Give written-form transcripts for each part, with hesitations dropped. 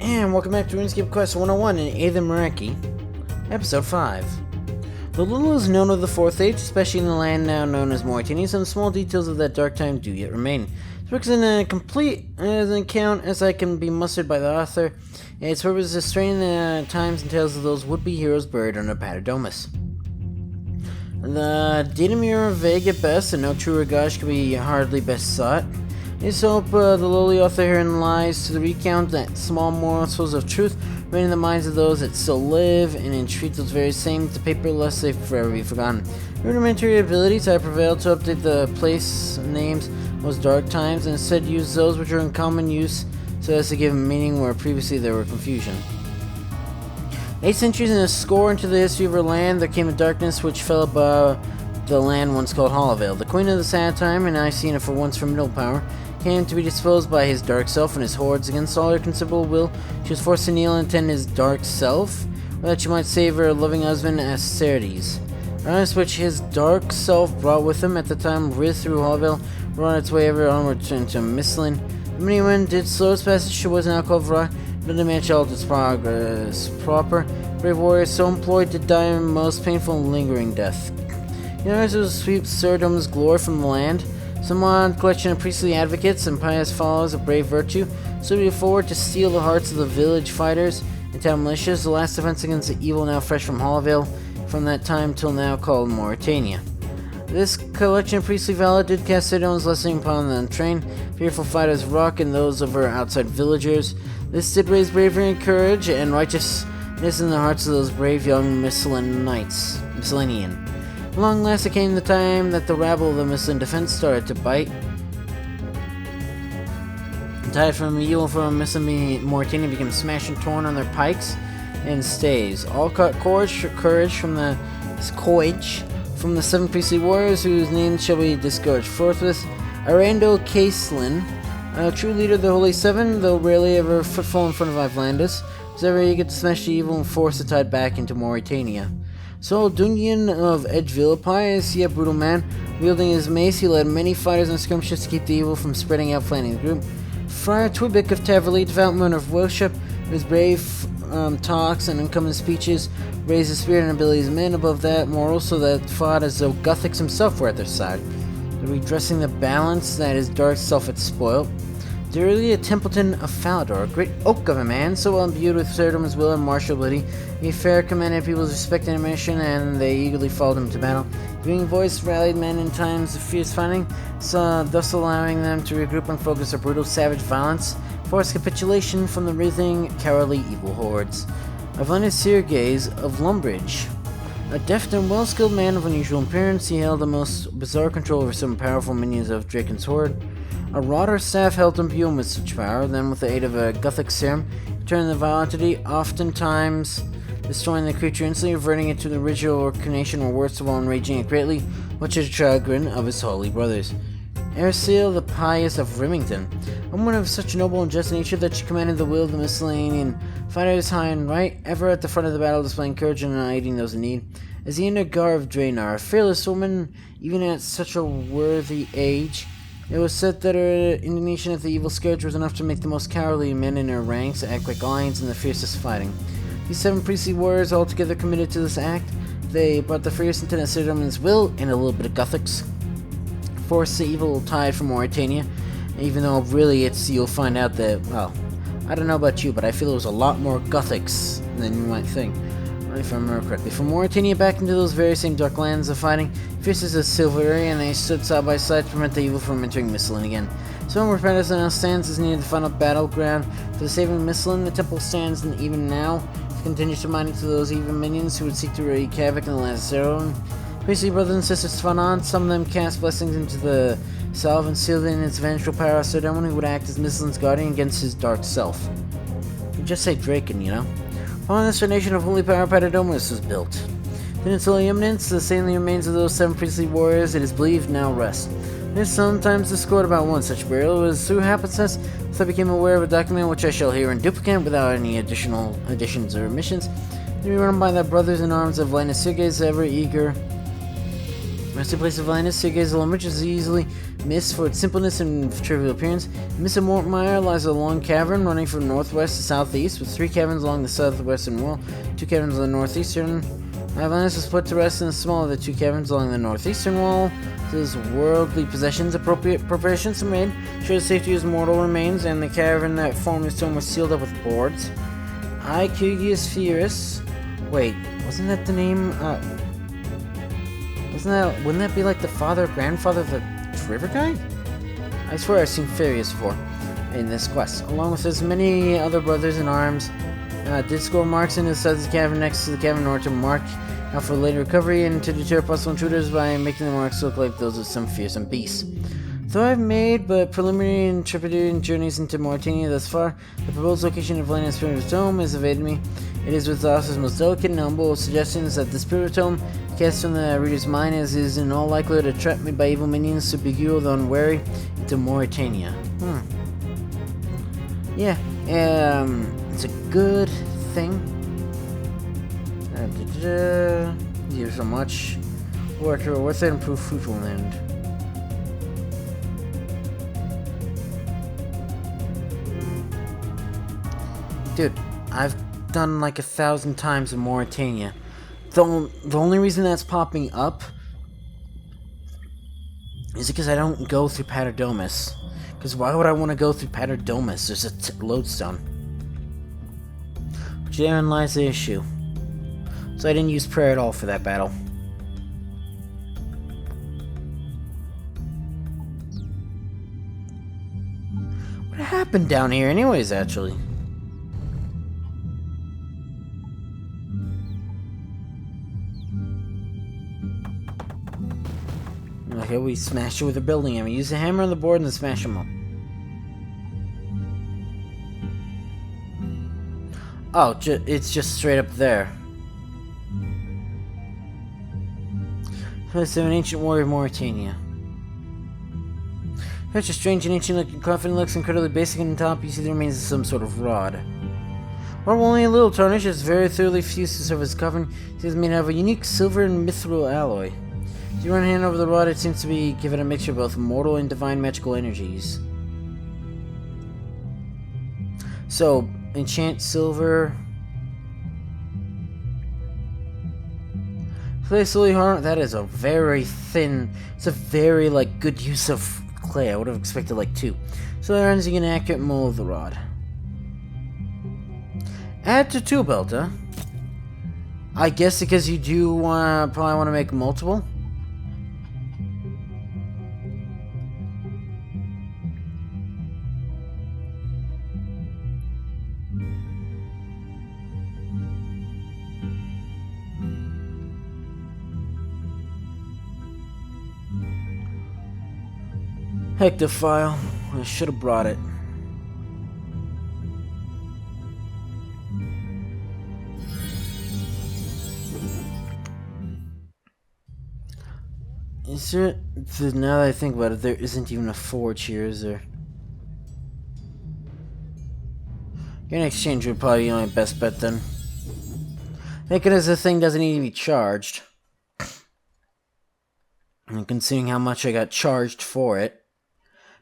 And welcome back to Runescape Quest 101 in Ep5 Myreque, Episode 5. Though little is known of the Fourth Age, especially in the land now known as Mauritania, some small details of that dark time do yet remain. This book is as complete as an account as I can be mustered by the author, and its purpose is to strain the times and tales of those would-be heroes buried under Patadomus. The datum are vague at best, and no true regage can be hardly best sought. It's hope the lowly author herein lies to the recount that small morsels of truth remain in the minds of those that still live, and entreat those very same to paper lest they forever be forgotten. Rudimentary abilities, I prevailed to update the place names of those dark times, and instead use those which are in common use so as to give meaning where previously there were confusion. 8 centuries and a score into the history of our land, there came a darkness which fell above the land once called Hollowvale. The queen of the sad time, and I seen it for once from middle power, came to be disposed by his dark self and his hordes. Against all her considerable will, she was forced to kneel and tend his dark self, or that she might save her loving husband Asterides. Honest which his dark self brought with him at the time writhed through Hollowvale, were on its way ever onward into Mistlin. The many wind did slow its passage, she was now called rock, but the match held its progress proper. Brave warriors so employed to die a most painful and lingering death. You know, as it was sweep Serdom's glory from the land, some odd collection of priestly advocates and pious followers of brave virtue stood forward to steal the hearts of the village fighters and town militias, the last defense against the evil now fresh from Hollowvale, from that time till now called Mauritania. This collection of priestly valor did cast Serdom's blessing upon the untrained, fearful fighters Rock and those of her outside villagers. This did raise bravery and courage and righteousness in the hearts of those brave young Miscellanean. At long last it came the time that the rabble of the Mistlin defense started to bite. Tired from evil from Mistlin, Mauritania became smashed and torn on their pikes and staves. All caught courage from the 7 priestly warriors whose names shall be disgorged forthwith. Arando Caselin, a true leader of the Holy Seven, though rarely ever footfall in front of Ivlandis, was ever eager to smash the evil and force the tide back into Mauritania. So Dunyan of Edgeville, a pious yet brutal man, wielding his mace, he led many fighters and skirmishes to keep the evil from spreading out, flanking the group. Friar Twibic of Taverley, devout man of worship, his brave talks and uncommon speeches raised the spirit and abilities of men above that moral, so that fought as though Gothics himself were at their side, redressing the balance that his dark self had spoiled. Dearly a Templeton of Falador, a great oak of a man, so well imbued with Serdom's will and martial ability, he fair commanded people's respect and admiration, and they eagerly followed him to battle. Being voice rallied men in times of fierce fighting, thus allowing them to regroup and focus their brutal, savage violence, forced capitulation from the writhing, cowardly evil hordes. Ivlandis Sirgaze of Lumbridge, a deft and well-skilled man of unusual appearance, he held the most bizarre control over some powerful minions of Draken's horde. A rod or staff held imbued with such power, then with the aid of a Gothic serum, he turned the vile entity, oftentimes destroying the creature instantly, reverting it to the original incarnation, or worst of all, enraging it greatly, much to the chagrin of his holy brothers. Ercil the Pious of Rimington, a woman of such noble and just nature that she commanded the will of the Miscellanean fighters high and right, ever at the front of the battle displaying courage and aiding those in need. As the Gar of Draenor, a fearless woman, even at such a worthy age, it was said that her indignation at the evil scourge was enough to make the most cowardly men in her ranks act like lions in the fiercest fighting. These 7 priestly warriors altogether committed to this act. They brought the fierce intent of Serdom's will and a little bit of Gothics, forced the evil tide from Mauritania, even though really you'll find out that, well, I don't know about you, but I feel it was a lot more Gothics than you might think, if I remember correctly. From Mauritania back into those very same dark lands of fighting, fierce as a Zyphreium, and they stood side by side to prevent the evil from entering Mistlin again. So where Patterson now stands is near the final battleground for the saving Mistlin. The temple stands, and even now continues to mind to those evil minions who would seek to wreak havoc in the land of Zyphreium. Priestly brothers and sisters fought on. Some of them cast blessings into the salve and sealed in its vengeful power of Sodom, who would act as Mistlin's guardian against his dark self. You just say Draken, you know? Following this nation of holy power, Patadomus was built. In its holy eminence, the saintly remains of those 7 priestly warriors, it is believed, now rest. There's sometimes discord about one such burial. It was through happenstance that I became aware of a document which I shall hear in duplicate without any additional additions or omissions, to be run by the brothers in arms of Linus Sirgaze, ever eager. Resting place of Linus Sirgaze alone, which is easily Mist for its simpleness and trivial appearance. Mist of Mortmire lies a long cavern running from northwest to southeast, with 3 caverns along the southwestern wall, 2 caverns on the northeastern. Atlantis is put to rest in the smaller of the 2 caverns along the northeastern wall. Says worldly possessions, appropriate preparations are made. Sure the safety of mortal remains, and the cavern that formed its tomb was sealed up with boards. I, Cugius Fierus. Wait, wasn't that the name? Wouldn't that be like the father, grandfather of the river guy? I swear I've seen Furious before in this quest, along with his many other brothers in arms. Did score marks in the side of the cavern next to the cavern in order to mark out for later recovery and to deter possible intruders by making the marks look like those of some fearsome beasts. Though I've made but preliminary and trepiding journeys into Mauritania thus far, the proposed location of Atlantis' Spirit Tome has evaded me. It is with Austin's most delicate and humble suggestions that the Spirit Tome cast from the reader's mind as is in all likelihood a trap made by evil minions to beguile the unwary into Mauritania. Yeah, it's a good thing. Give so much work worth it, improve fruitful land. Dude, I've done like 1,000 times in Mauritania. The only reason that's popping up is because I don't go through Paterdomus. Because why would I want to go through Paterdomus? There's a lodestone. But therein lies the issue. So I didn't use prayer at all for that battle. What happened down here anyways, actually? Okay, we smashed it with a building hammer. Use the hammer on the board and then smash them up. Oh, it's just straight up there. Place of an ancient warrior of Mauritania. Such a strange and ancient looking coffin looks incredibly basic, and on top you see the remains of some sort of rod. Or only a little tarnish, it's very thoroughly fused to the surface of the coffin. It is made out of a unique silver and mithril alloy. As you run a hand over the rod, it seems to be given a mixture of both mortal and divine magical energies. So, enchant silver. Clay slowly harm. That is a very thin. It's a very good use of clay. I would have expected 2. So that runs you an accurate mold of the rod. Add to tool belt, huh? I guess because you do probably want to make multiple. Hectophile. I should have brought it. Is there... Now that I think about it, there isn't even a forge here, is there? An exchange would probably be my best bet then. Thank goodness the thing doesn't need to be charged. And considering how much I got charged for it.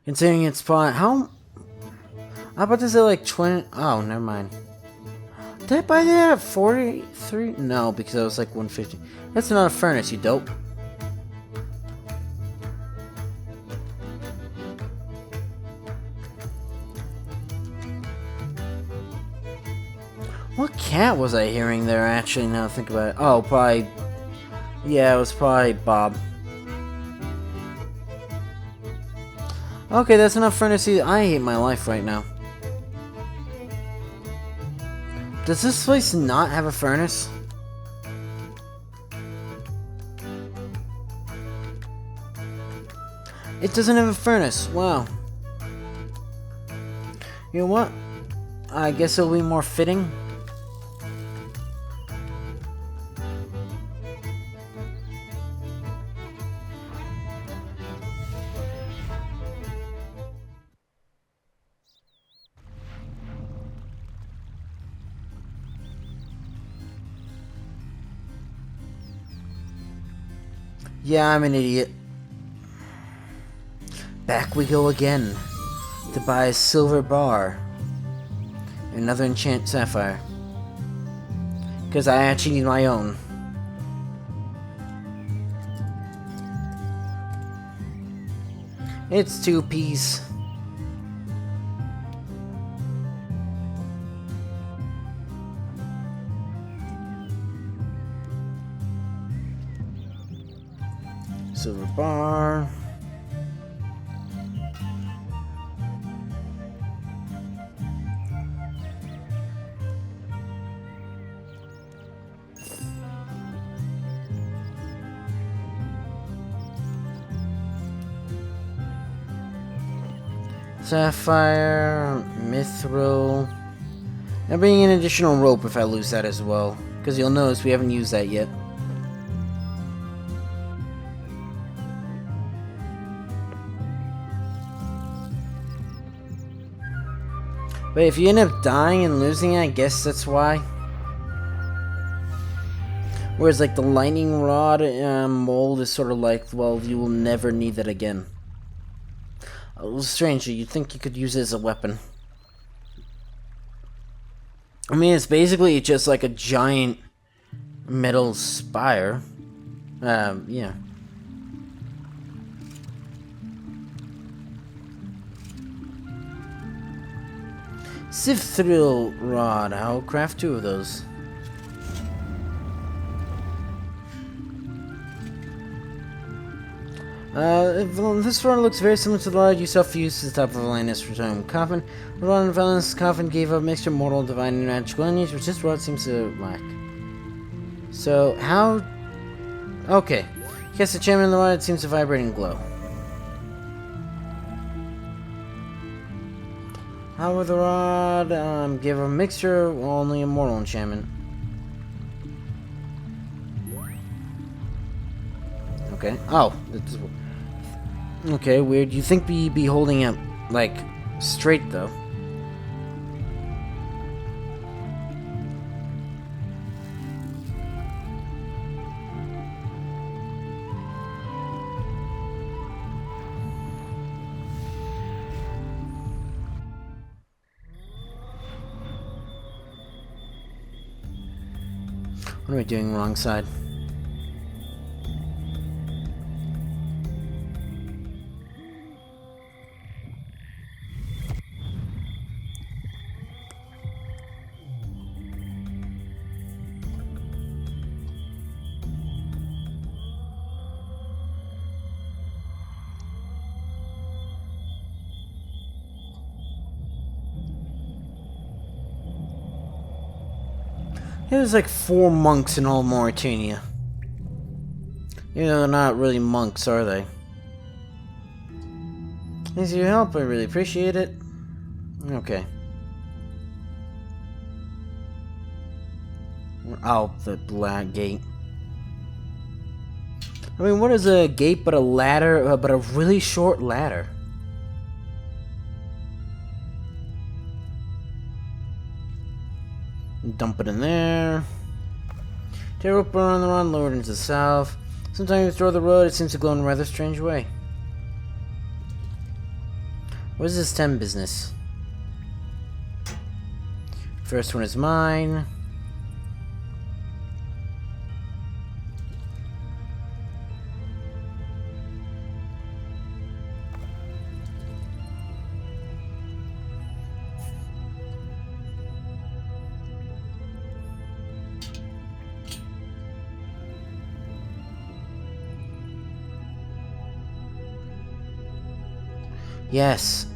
Considering it's probably... How about to say 20... Oh, never mind. Did I buy that at 43? No, because I was 150. That's not a furnace, you dope. What cat was I hearing there, actually, now I think about it? Oh, probably... Yeah, it was probably Bob. Okay, that's enough furnace. I hate my life right now. Does this place not have a furnace? It doesn't have a furnace. Wow. You know what? I guess it'll be more fitting. Yeah, I'm an idiot. back we go again to buy a silver bar. Another enchant sapphire. Because I actually need my own. It's 2 Ps. Silver bar. Sapphire, mithril. I'm bringing an additional rope if I lose that as well. Because you'll notice we haven't used that yet. But if you end up dying and losing it, I guess that's why. Whereas like the lightning rod mold is sort of like, well, you will never need that again. Strangely, you'd think you could use it as a weapon. I mean, it's basically just like a giant metal spire. Yeah. Zyphreium rod. I'll craft 2 of those. This rod looks very similar to the rod you self-used at the top of a Atlantis return coffin. The rod in Valen's coffin gave a mixture of mortal, divine, and magical energies, which this rod seems to lack. So, how... Okay. Cast the chairman of the rod, it seems to vibrate and glow. How with the rod? Give a mixture, only a mortal enchantment. Okay. Oh. Okay, weird. You think we'd be holding it, like, straight, though. What am I doing wrong side? There's like 4 monks in all Mauritania. You know, they're not really monks, are they? Thanks for your help, I really appreciate it. Okay. Oh, the black gate. I mean, what is a gate but a ladder, but a really short ladder? Dump it in there. Tear rope on the run, lower it into the south. Sometimes you throw the road, it seems to glow in a rather strange way. What is this 10 business? First one is mine. Yes.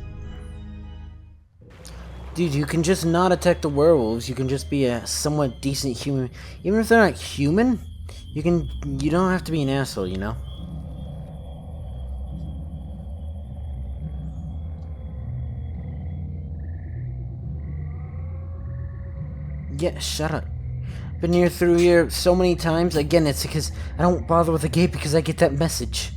Dude, you can just not attack the werewolves. You can just be a somewhat decent human. Even if they're not human, you don't have to be an asshole, you know? Yeah, shut up. Been here through here so many times. Again, it's because I don't bother with the gate because I get that message.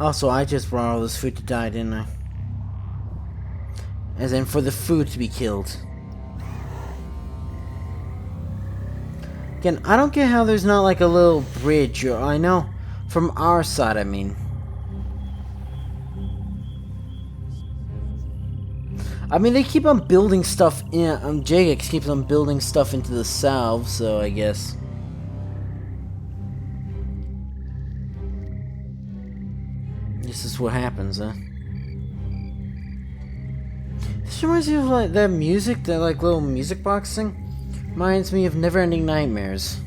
Also, I just brought all this food to die, didn't I? As in, for the food to be killed. Again, I don't get how there's not like a little bridge, or I know From our side, I mean. They keep on building stuff in. Jagex keeps on building stuff into the south, so I guess. This is what happens, huh? This reminds me of like that music, that like little music box thing. Reminds me of Never-Ending Nightmares.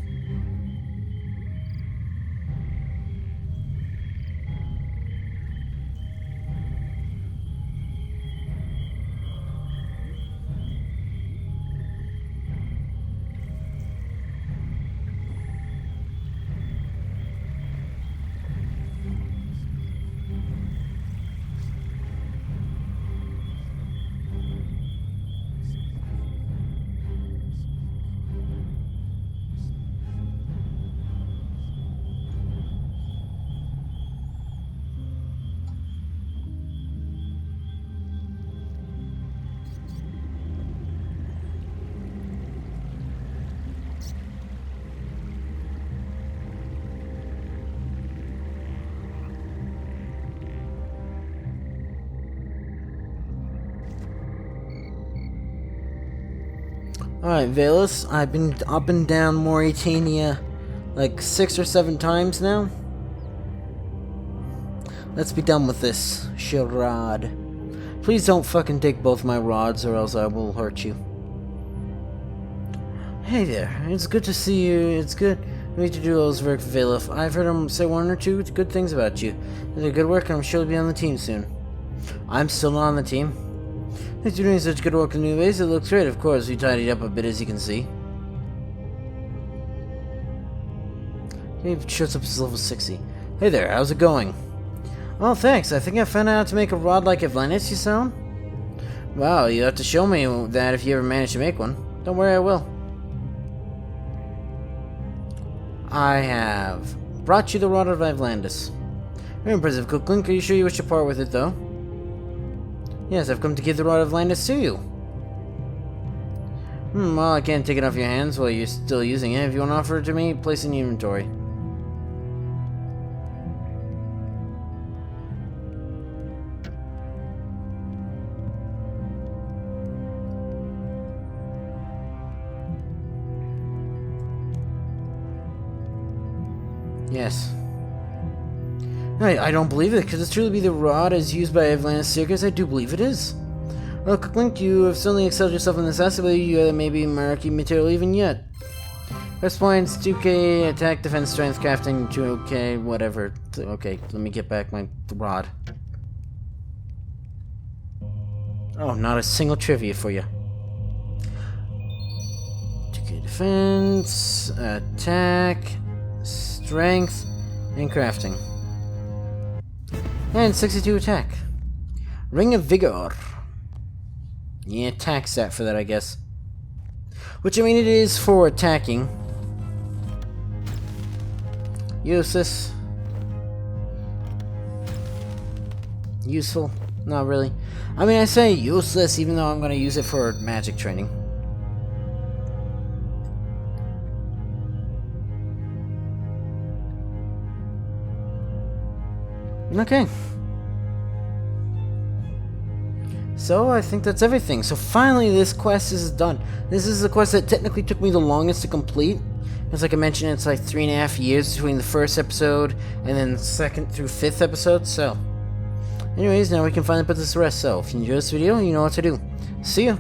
Alright, Valus, I've been up and down Mauritania like 6 or 7 times now. Let's be done with this charade. Please don't fucking take both my rods or else I will hurt you. Hey there, it's good to see you. It's good to meet you, Ellsworth Valif. I've heard him say 1 or 2 good things about you. You did good work and I'm sure you'll be on the team soon. I'm still not on the team. Thanks for doing such good work in new ways. It looks great, of course. We tidied up a bit, as you can see. He shows up as level 60. Hey there, how's it going? Oh, thanks. I think I found out how to make a rod like Atlantis, you sound? Wow, you have to show me that if you ever manage to make one. Don't worry, I will. I have brought you the rod of Atlantis. Very impressive, Cooklink. Are you sure you wish to part with it, though? Yes, I've come to give the rod of Atlantis to you. Well, I can't take it off your hands while you're still using it. If you want to offer it to me, place it in your inventory. Yes. I don't believe it. Could this truly be the rod as used by Atlantis Circus? I do believe it is. Well, Cooklink, you have certainly excelled yourself in this aspect, but you may be Myreque material even yet. Press points, 2k, attack, defense, strength, crafting, 2k, whatever. Okay, let me get back my rod. Oh, not a single trivia for you. 2k defense, attack, strength, and crafting. And 62 attack. Ring of Vigor. Yeah, attack stat for that, I guess. Which, I mean, it is for attacking. Useless. Useful. Not really. I mean, I say useless even though I'm going to use it for magic training. Okay. So, I think that's everything. So, finally, this quest is done. This is the quest that technically took me the longest to complete. Because, like I mentioned, it's like 3.5 years between the first episode and then 2nd through 5th episode. So, anyways, now we can finally put this to rest. So, if you enjoyed this video, you know what to do. See ya!